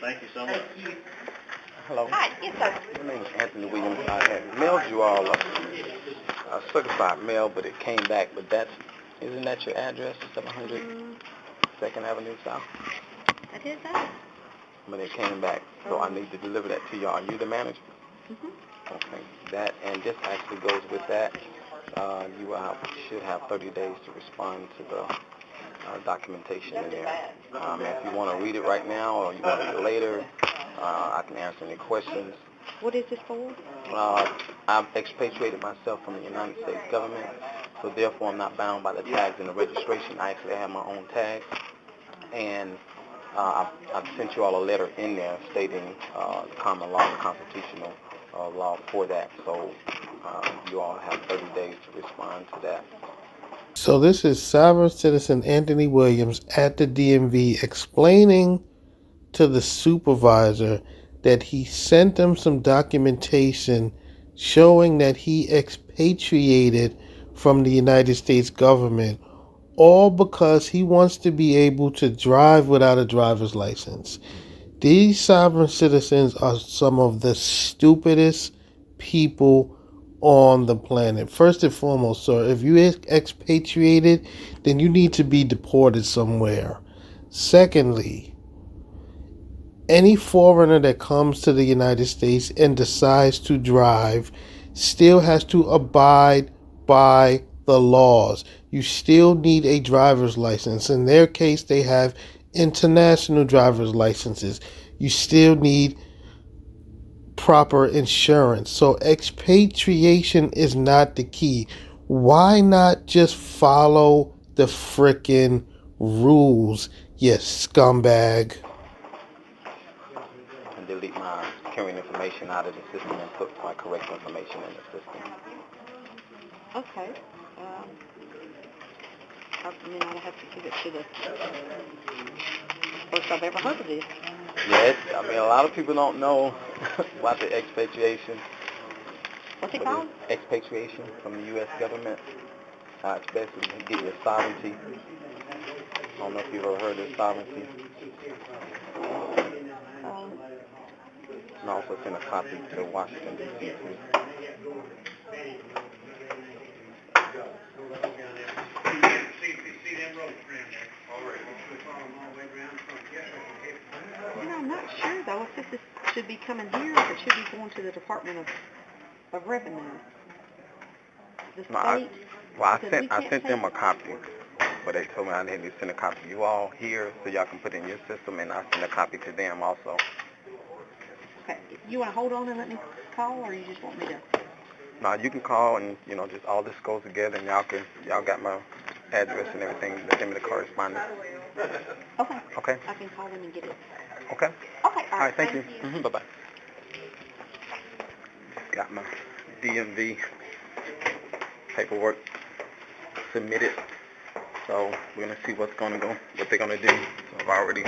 Thank you so much. Thank you. Hello. Hi, yes, sir. My name is Anthony Williams. I had mailed you all a certified mail, but it came back. But isn't that your address, 700 2nd Avenue South? That is that. But it came back, so I need to deliver that to y'all. Are you the manager? Mm-hmm. Okay. That, and this actually goes with that. Should have 30 days to respond to the documentation in there. If you want to read it right now or you want to read it later, I can answer any questions. What is this for? I've expatriated myself from the United States government, so therefore I'm not bound by the tags and the registration. I actually have my own tags, and I've sent you all a letter in there stating the common law and constitutional law for that, so you all have 30 days to respond to that. So this is sovereign citizen Anthony Williams at the DMV explaining to the supervisor that he sent them some documentation showing that he expatriated from the United States government, all because he wants to be able to drive without a driver's license. These sovereign citizens are some of the stupidest people on the planet. First and foremost, sir, if you expatriated, then you need to be deported somewhere. Secondly, any foreigner that comes to the United States and decides to drive still has to abide by the laws. You still need a driver's license. In their case, they have international driver's licenses. You still need proper insurance. So expatriation is not the key. Why not just follow the frickin' rules, you scumbag? And delete my current information out of the system and put my correct information in the system. Okay. I'd have to give it to the first I've ever heard of this. Yes, a lot of people don't know about the expatriation. What's it called? Expatriation from the U.S. government. It's basically to get your sovereignty. I don't know if you've ever heard of sovereignty. And also send a copy to Washington, D.C. I'm not sure, though, if this should be coming here or if it should be going to the Department of Revenue. The state. I sent them a copy, but they told me I needed to send a copy to you all here so y'all can put it in your system, and I send a copy to them also. Okay. You want to hold on and let me call, or you just want me to? No, you can call and, just all this goes together, and y'all got my address and everything. Send me the correspondence. Okay. Okay. I can call them and get it. Okay. Okay. All right. Thank you. Bye-bye. Got my DMV paperwork submitted, so we're gonna see what they're gonna do. So I've already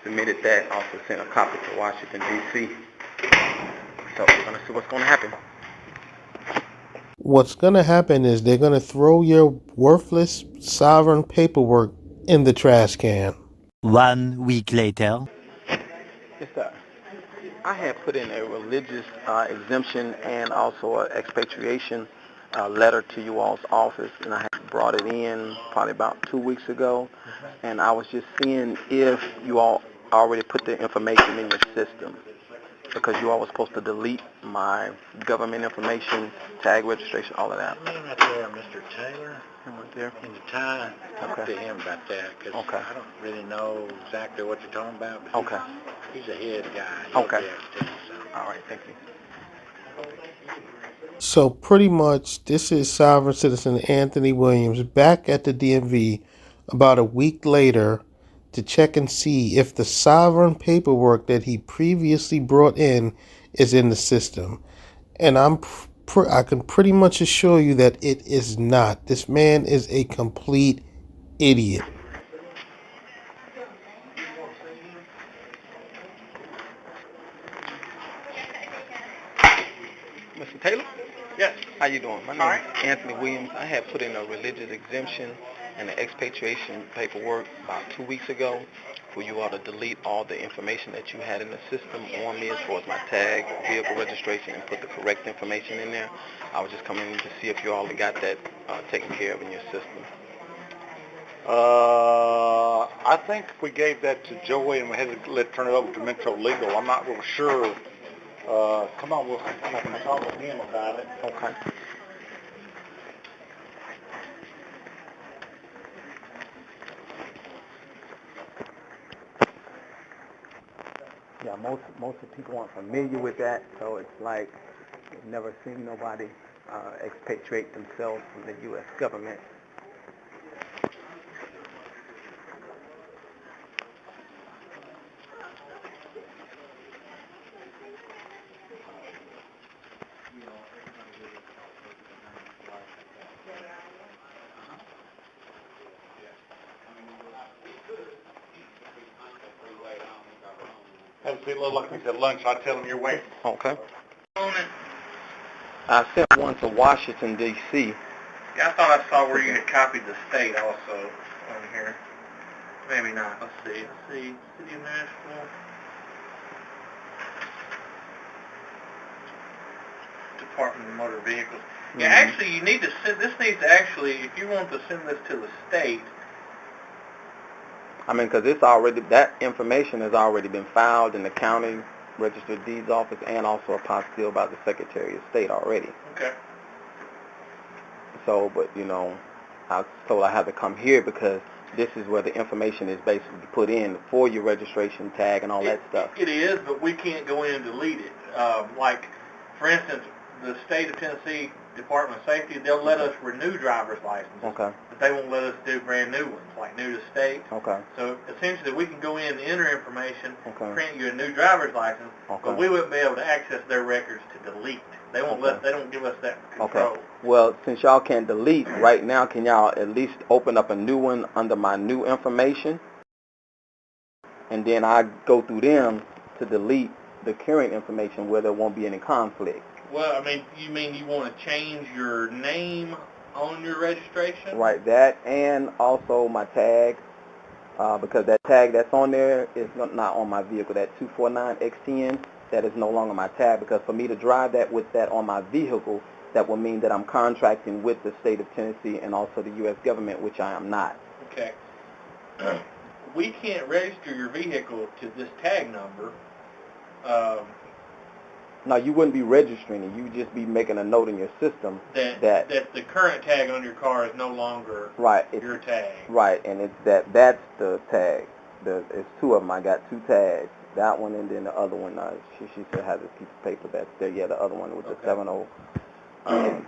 submitted that. Also sent a copy to Washington, D.C. So we're gonna see what's gonna happen. What's going to happen is they're going to throw your worthless sovereign paperwork in the trash can. 1 week later. Yes, sir. I had put in a religious exemption and also an expatriation letter to you all's office, and I had brought it in probably about 2 weeks ago, and I was just seeing if you all already put the information in your system, because you all were supposed to delete my government information, tag registration, all of that. Right there, Mr. Taylor. Him right there. In the tie, talk Okay. to him about that, because Okay. I don't really know exactly what you're talking about, but Okay. he's a head guy. Okay. He'll be able to tell you something. All right, thank you. So pretty much this is sovereign citizen Anthony Williams back at the DMV about a week later to check and see if the sovereign paperwork that he previously brought in is in the system. And I can pretty much assure you that it is not. This man is a complete idiot. Mr. Taylor? Yes. How you doing? My name All is Anthony Williams. I had put in a religious exemption and an expatriation paperwork about 2 weeks ago. for you all to delete all the information that you had in the system on me as far as my tag, vehicle registration, and put the correct information in there. I was just coming in to see if you all got that taken care of in your system. I think we gave that to Joey and we had to turn it over to Metro Legal. I'm not real sure. Come on, I can talk with him about it. Okay. Yeah, most of the people aren't familiar with that, so it's like they've never seen nobody expatriate themselves from the U.S. government. Have a seat, little like we said lunch. I tell them you're waiting. Okay. I sent one to Washington, D.C. Yeah, I thought I saw where you had copied the state also on here. Maybe not. Let's see. City of Nashville. Department of Motor Vehicles. Yeah, actually, you need to send, this needs to actually, if you want to send this to the state. I mean, because it's already, that information has already been filed in the county registered deeds office and also a apostille by the Secretary of State already. Okay. So, but, you know, I was told I had to come here because this is where the information is basically put in for your registration tag and all that stuff. It is, but we can't go in and delete it. Like, for instance, the state of Tennessee Department of Safety, they'll let us renew driver's licenses. Okay. But they won't let us do brand new ones, like new to state. Okay. So essentially, we can go in and enter information, Okay. print you a new driver's license, Okay. but we wouldn't be able to access their records to delete. They won't Okay. they don't give us that control. Okay. Well, since y'all can't delete right now, can y'all at least open up a new one under my new information? And then I go through them to delete the current information where there won't be any conflict. Well, I mean, you mean you want to change your name on your registration? Right, that and also my tag, because that tag that's on there is not on my vehicle. That 249XTN, that is no longer my tag, because for me to drive that with that on my vehicle, that will mean that I'm contracting with the state of Tennessee and also the U.S. government, which I am not. Okay. We can't register your vehicle to this tag number. No, you wouldn't be registering it. You would just be making a note in your system that the current tag on your car is no longer right, your tag. Right, and it's that's the tag. It's two of them. I got two tags. That one and then the other one. She said has a piece of paper that's there. Yeah, the other one with the 70. And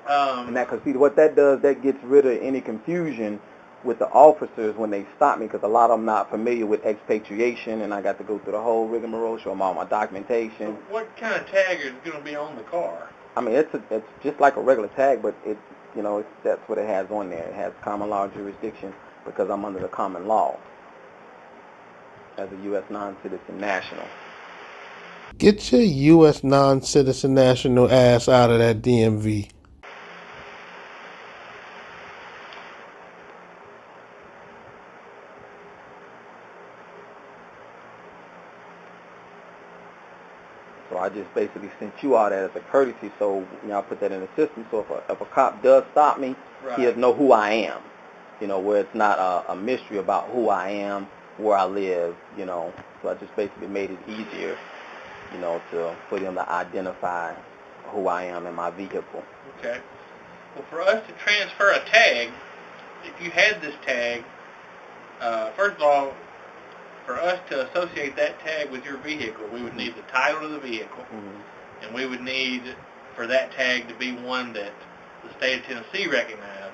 that, because see, what that does, that gets rid of any confusion with the officers when they stop me, because a lot of them not familiar with expatriation, and I got to go through the whole rigmarole, show them all my documentation. So what kind of tag is going to be on the car? I mean, it's just like a regular tag, but that's what it has on there. It has common law jurisdiction because I'm under the common law as a U.S. non-citizen national. Get your U.S. non-citizen national ass out of that DMV. So I just basically sent you all that as a courtesy, so y'all put that in the system. So if a cop does stop me, Right. he'll know who I am. Where it's not a mystery about who I am, where I live. So I just basically made it easier, for them to identify who I am in my vehicle. Okay. Well, for us to transfer a tag, if you had this tag, first of all, for us to associate that tag with your vehicle, we would need the title of the vehicle, Mm-hmm. and we would need for that tag to be one that the state of Tennessee recognized,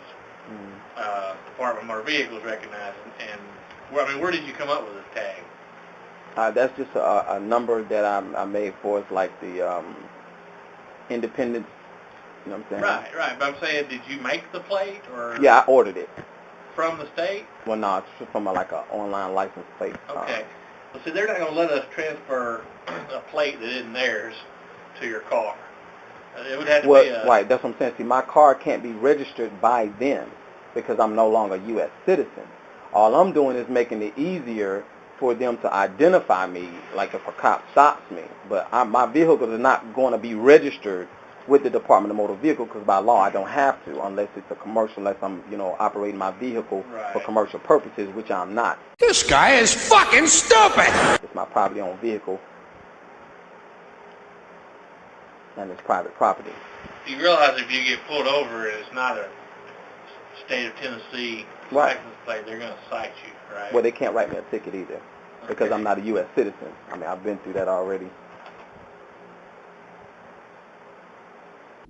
Department of Motor Vehicles recognized, and where did you come up with this tag? That's just a number that I made for us, like the independence. You know what I'm saying? Right. But I'm saying, did you make the plate or? Yeah, I ordered it. From the state? Well, no, it's from an online license plate. Okay. Well, see, they're not going to let us transfer a plate that isn't theirs to your car. It would have to be a... Right, that's what I'm saying. See, my car can't be registered by them because I'm no longer a U.S. citizen. All I'm doing is making it easier for them to identify me, like if a cop stops me. But my vehicles are not going to be registered with the Department of Motor Vehicle because by law I don't have to unless it's a commercial, unless I'm, operating my vehicle for commercial purposes, which I'm not. This guy is fucking stupid! It's my privately owned vehicle and it's private property. You realize if you get pulled over and it's not a state of Tennessee license plate, they're going to cite you, right? Well, they can't write me a ticket either because I'm not a U.S. citizen. I mean, I've been through that already.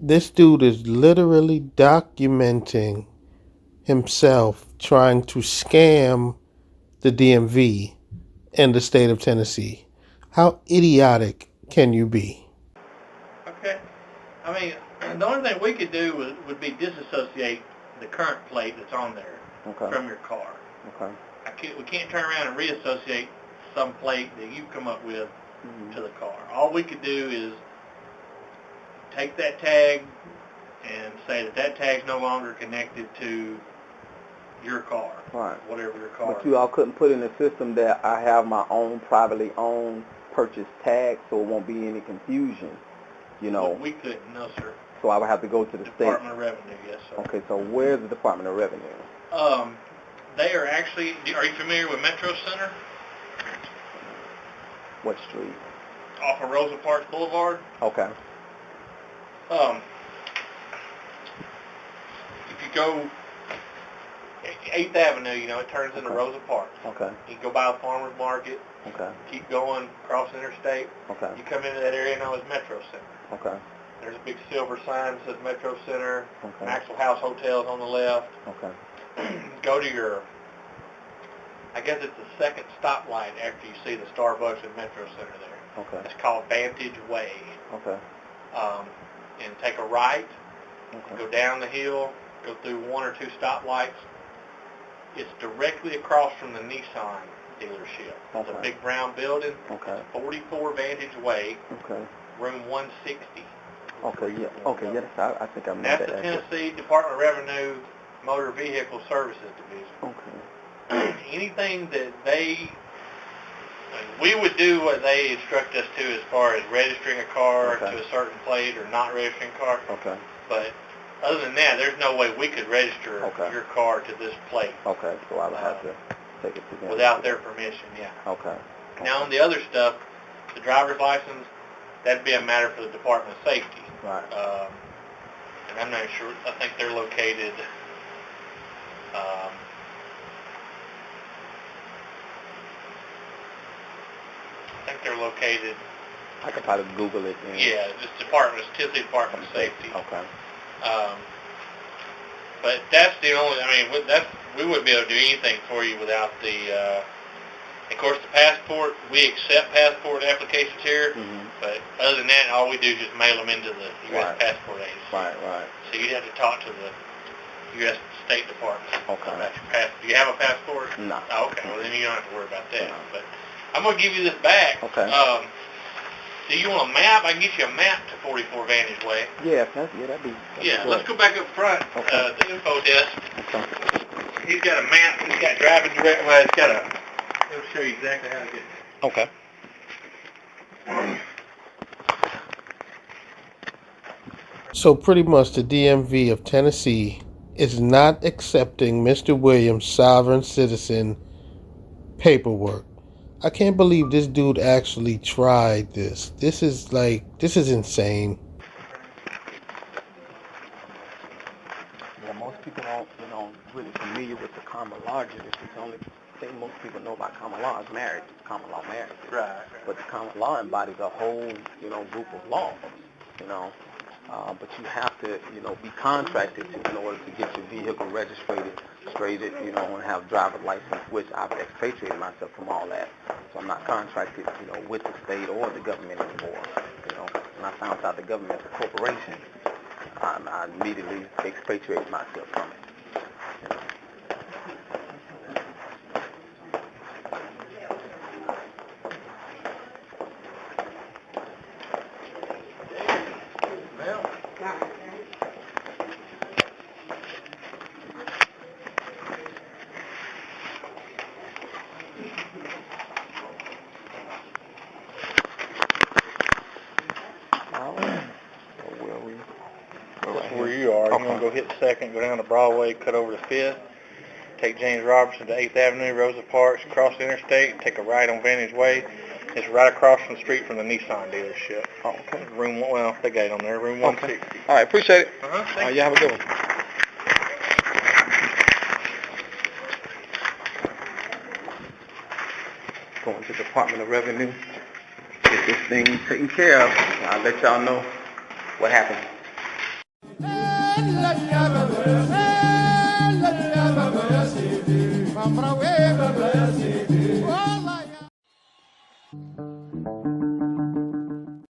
This dude is literally documenting himself trying to scam the DMV and the state of Tennessee. How idiotic can you be? Okay. I mean, the only thing we could do would be disassociate the current plate that's on there from your car. Okay. We can't turn around and reassociate some plate that you've come up with to the car. All we could do is take that tag and say that tag's no longer connected to your car, whatever your car. But you all couldn't put in the system that I have my own privately owned purchase tag, so it won't be any confusion. We couldn't, no sir. So I would have to go to the Department of Revenue, yes sir. Okay, so where's the Department of Revenue? They are actually. Are you familiar with Metro Center? What street? Off of Rosa Parks Boulevard. Okay. If you go 8th Avenue, it turns into Rosa Parks. Okay. You go by the farmer's market. Okay. Keep going across the interstate. Okay. You come into that area known as Metro Center. Okay. There's a big silver sign that says Metro Center. Okay. Maxwell House Hotel's on the left. Okay. Go to your, I guess it's the second stoplight after you see the Starbucks and Metro Center there. Okay. It's called Vantage Way. Okay. And take a right. Okay. Go down the hill. Go through one or two stoplights. It's directly across from the Nissan dealership. It's a big brown building. Okay. 44 Vantage Way. Okay. Room 160. Okay. Yeah. Okay. Yes. I think I know that. That's the Tennessee Department of Revenue Motor Vehicle Services Division. Okay. Anything that we would do what they instruct us to as far as registering a car to a certain plate or not registering a car. Okay. But other than that, there's no way we could register your car to this plate. Okay, so I would have to take it to them. Without their permission, yeah. Okay. Now on the other stuff, the driver's license, that'd be a matter for the Department of Safety. Right. And I'm not sure, I think they're located, I could probably Google it. Yeah, just Tennessee Department of Safety. Okay. But that's the only, we wouldn't be able to do anything for you without the, of course, the passport. We accept passport applications here, but other than that, all we do is just mail them into the U.S. Passport Agency. Right. So you'd have to talk to the U.S. State Department Okay. about your passport. Do you have a passport? No. Oh, okay, well then you don't have to worry about that. No. But I'm going to give you this back. Okay. Do you want a map? I can get you a map to 44 Vantage Way. Yeah, that'd be let's go back up front. Okay. The info desk. Okay. He's got a map. He's got driving direct. Well, it's got a. He'll show you exactly how to get. Okay. So pretty much the DMV of Tennessee is not accepting Mr. Williams' sovereign citizen paperwork. I can't believe this dude actually tried this. This is insane. Yeah, most people aren't, really familiar with the common law. It's the only thing most people know about common law is marriage. It's common law marriage. Right. But the common law embodies a whole, group of laws, but you have to, be contracted in order to get your vehicle registered, and have driver's license, which I've expatriated myself from all that. So I'm not contracted, with the state or the government anymore. When I found out the government's a corporation, I immediately expatriated myself from it. You're going to go hit 2nd, go down to Broadway, cut over to 5th, take James Robertson to 8th Avenue, Rosa Parks, cross the interstate, take a right on Vantage Way. It's right across from the street from the Nissan dealership. Oh, okay. Well, they got it on there, room 160. All right, appreciate it. Uh-huh. You have a good one. Going to the Department of Revenue, get this thing taken care of. I'll let y'all know what happened.